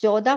14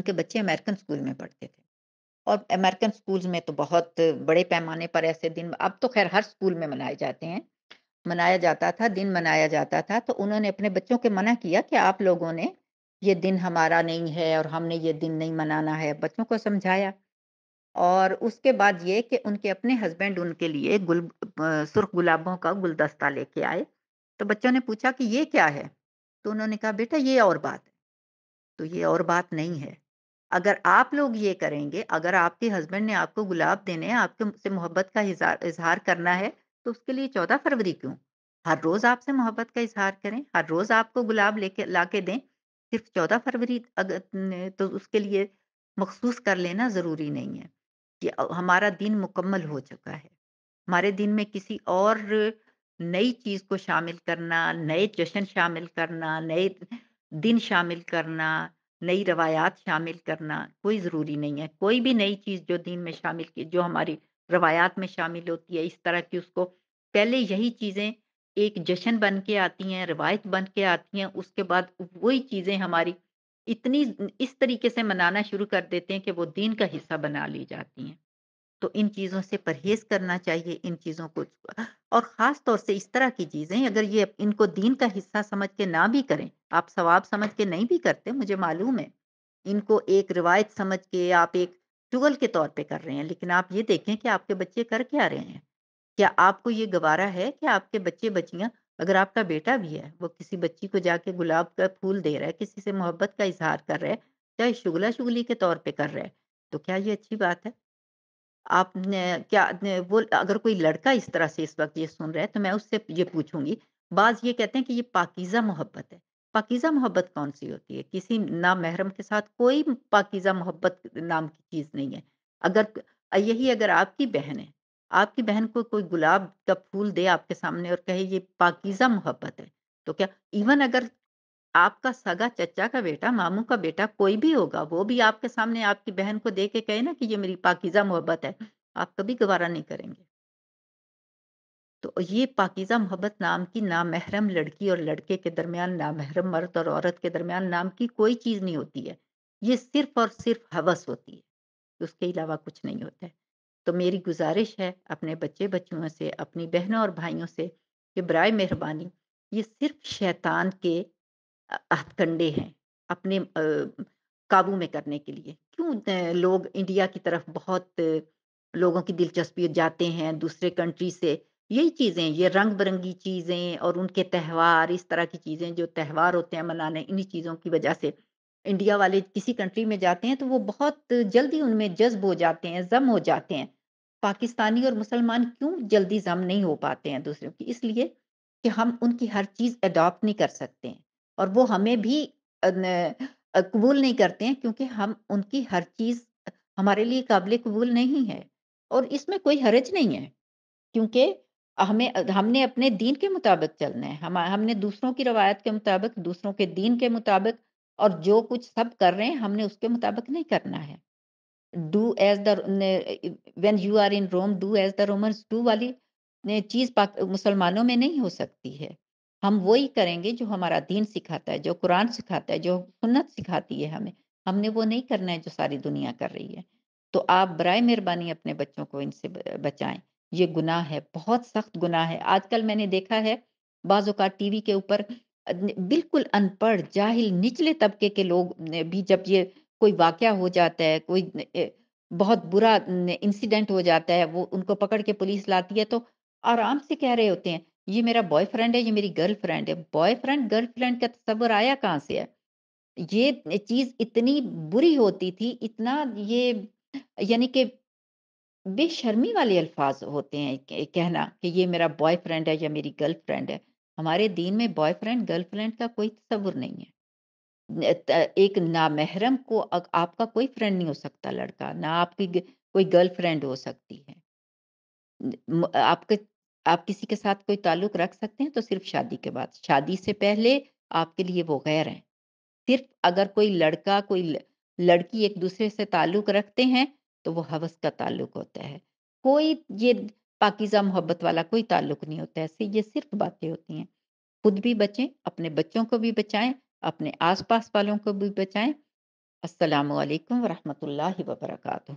ان کے بچے American school میں پڑھتے تھے اور امریکن اسکولز میں تو بہت بڑے پیمانے پر ایسے دن اب تو خیر ہر اسکول میں منائے جاتے ہیں، منایا جاتا تھا، دن منایا جاتا تھا، تو انہوں نے اپنے بچوں کو منع کیا کہ آپ لوگوں نے یہ دن ہمارا نہیں ہے اور ہم نے یہ دن نہیں منانا ہے، بچوں کو سمجھایا اور اس کے بعد یہ کہ ان کے اپنے ہسبینڈ ان کے لیے سرخ گلابوں کا گلدستہ لے کے آئے، تو بچوں نے پوچھا کہ یہ کیا ہے؟ تو انہوں نے کہا بیٹا یہ اور بات ہے، تو یہ اور بات نہیں ہے۔ اگر آپ لوگ یہ کریں گے، اگر آپ کے ہسبینڈ نے آپ کو گلاب دینے ہیں، آپ کے سے محبت کا اظہار کرنا ہے، تو اس کے لیے 14 فروری کیوں؟ ہر روز آپ سے محبت کا اظہار کریں، ہر روز آپ کو گلاب لے کے لا کے دیں، صرف 14 فروری تو اس کے لیے مخصوص کر لینا ضروری نہیں ہے۔ کہ ہمارا دین مکمل ہو چکا ہے۔ ہمارے دین میں کسی اور نئی چیز کو شامل کرنا، نئے جشن شامل کرنا، نئے دن شامل کرنا، نئی روایات شامل کرنا کوئی ضروری نہیں ہے۔ کوئی بھی نئی چیز جو دین میں شامل کی جو ہماری روایات میں شامل ہوتی ہے، اس طرح کی اس کو پہلے یہی چیزیں ایک جشن بن کے آتی ہیں، روایت بن کے آتی ہیں، اس کے بعد وہی چیزیں ہماری اتنی اس طریقے سے منانا شروع کر دیتے ہیں کہ وہ دین کا حصہ بنا لی جاتی ہیں۔ تو ان چیزوں سے پرہیز کرنا چاہیے، ان چیزوں کو اور خاص طور سے اس طرح کی چیزیں اگر یہ ان کو دین کا حصہ سمجھ کے نہ بھی کریں، آپ ثواب سمجھ کے نہیں بھی کرتے، مجھے معلوم ہے۔ ان کو ایک روایت سمجھ کے آپ ایک شغل کے طور پہ کر رہے ہیں، لیکن آپ یہ دیکھیں کہ آپ کے بچے کر کیا رہے ہیں؟ کیا آپ کو یہ گوارا ہے کہ آپ کے بچے بچیاں اگر آپ کا بیٹا بھی ہے، وہ کسی بچی کو جا کے گلاب کا پھول دے رہا ہے، کسی سے محبت کا اظہار کر رہا ہے، چاہے شغلہ شغلی کے طور پہ کر رہا ہے، تو کیا یہ اچھی بات ہے؟ آپ نے کیا نے وہ اگر کوئی لڑکا اس طرح سے اس وقت یہ سن رہا ہے تو میں اس سے یہ پوچھوں گی، بعض یہ کہتے ہیں کہ یہ پاکیزہ محبت ہے۔ پاکیزہ محبت کون-سی ہوتی ہے؟ کسی نامحرم کے ساتھ کوئی پاکیزہ محبت نام کی چیز نہیں ہے۔ یہی اگر آپ کی بہن ہے، آپ کی بہن کو کوئی گلاب کا پھول دے آپ کے سامنے اور کہے یہ پاکیزہ محبت ہے، تو کیا ایون اگر آپ کا سگا چچا کا بیٹا، ماموں کا بیٹا کوئی بھی ہوگا، وہ بھی آپ کے سامنے آپ کی بہن کو دے کے کہے نا کہ یہ میری پاکیزہ محبت ہے، آپ کبھی گوارا نہیں کریں گے۔ تو یہ پاکیزہ محبت نام کی نامحرم لڑکی اور لڑکے کے درمیان، نامحرم مرد اور عورت کے درمیان نام کی کوئی چیز نہیں ہوتی ہے۔ یہ صرف اور صرف ہوس ہوتی ہے، اس کے علاوہ کچھ نہیں ہوتا ہے۔ تو میری گزارش ہے اپنے بچے بچیوں سے، اپنی بہنوں اور بھائیوں سے کہ برائے مہربانی یہ صرف شیطان کے ہتھ کنڈے ہیں اپنے قابو میں کرنے کے لیے۔ کیوں لوگ انڈیا کی طرف بہت لوگوں کی دلچسپی جاتے ہیں دوسرے کنٹری سے، یہی چیزیں، یہ رنگ برنگی چیزیں اور ان کے تہوار، اس طرح کی چیزیں جو تہوار ہوتے ہیں منانے، انہی چیزوں کی وجہ سے انڈیا والے کسی کنٹری میں جاتے ہیں تو وہ بہت جلدی ان میں جذب ہو جاتے ہیں، ضم ہو جاتے ہیں۔ پاکستانی اور مسلمان کیوں جلدی ضم نہیں ہو پاتے ہیں دوسروں کی؟ اس لیے کہ ہم ان کی ہر چیز اڈاپٹ نہیں کر سکتے ہیں اور وہ ہمیں بھی قبول نہیں کرتے ہیں کیونکہ ہم ان کی ہر چیز ہمارے لیے قابل قبول نہیں ہے اور اس میں کوئی حرج نہیں ہے کیونکہ ہم نے اپنے دین کے مطابق چلنا ہے، ہم نے دوسروں کی روایت کے مطابق، دوسروں کے دین کے مطابق اور جو کچھ سب کر رہے ہیں ہم نے اس کے مطابق نہیں کرنا ہے۔ Do as the when you are in Rome do as the Romans do والی چیز مسلمانوں میں نہیں ہو سکتی ہے۔ ہم وہی کریں گے جو ہمارا دین سکھاتا ہے، جو قرآن سکھاتا ہے، جو سنت سکھاتی ہے ہمیں، ہم نے وہ نہیں کرنا ہے جو ساری دنیا کر رہی ہے۔ تو آپ برائے مہربانی اپنے بچوں کو ان سے بچائیں، یہ گناہ ہے، بہت سخت گناہ ہے۔ آج کل میں نے دیکھا ہے بعض اوقات ٹی وی کے اوپر بالکل ان پڑھ جاہل نچلے طبقے کے لوگ بھی جب یہ کوئی واقعہ ہو جاتا ہے، کوئی بہت برا انسیڈنٹ ہو جاتا ہے، وہ ان کو پکڑ کے پولیس لاتی ہے تو آرام سے کہہ رہے ہوتے ہیں یہ میرا بوائے فرینڈ ہے، یہ میری گرل فرینڈ ہے۔ بوائے فرینڈ گرل فرینڈ کا تصور آیا کہاں سے ہے؟ یہ چیز اتنی بری ہوتی تھی، اتنا یہ یعنی کہ بے شرمی والے الفاظ ہوتے ہیں کہنا کہ یہ میرا بوائے فرینڈ ہے یا میری گرل فرینڈ ہے۔ ہمارے دین میں بوائے فرینڈ گرل فرینڈ کا کوئی تصور نہیں ہے۔ ایک نامحرم کو آپ کا کوئی فرینڈ نہیں ہو سکتا لڑکا، نہ آپ کی کوئی گرل فرینڈ ہو سکتی ہے۔ آپ کے آپ کسی کے ساتھ کوئی تعلق رکھ سکتے ہیں تو صرف شادی کے بعد، شادی سے پہلے آپ کے لیے وہ غیر ہیں۔ صرف اگر کوئی لڑکا کوئی لڑکی ایک دوسرے سے تعلق رکھتے ہیں تو وہ ہوس کا تعلق ہوتا ہے، کوئی یہ پاکیزہ محبت والا کوئی تعلق نہیں ہوتا ہے، ایسے یہ صرف باتیں ہوتی ہیں۔ خود بھی بچیں، اپنے بچوں کو بھی بچائیں، اپنے آس پاس والوں کو بھی بچائیں السلام علیکم ورحمۃ اللہ وبرکاتہ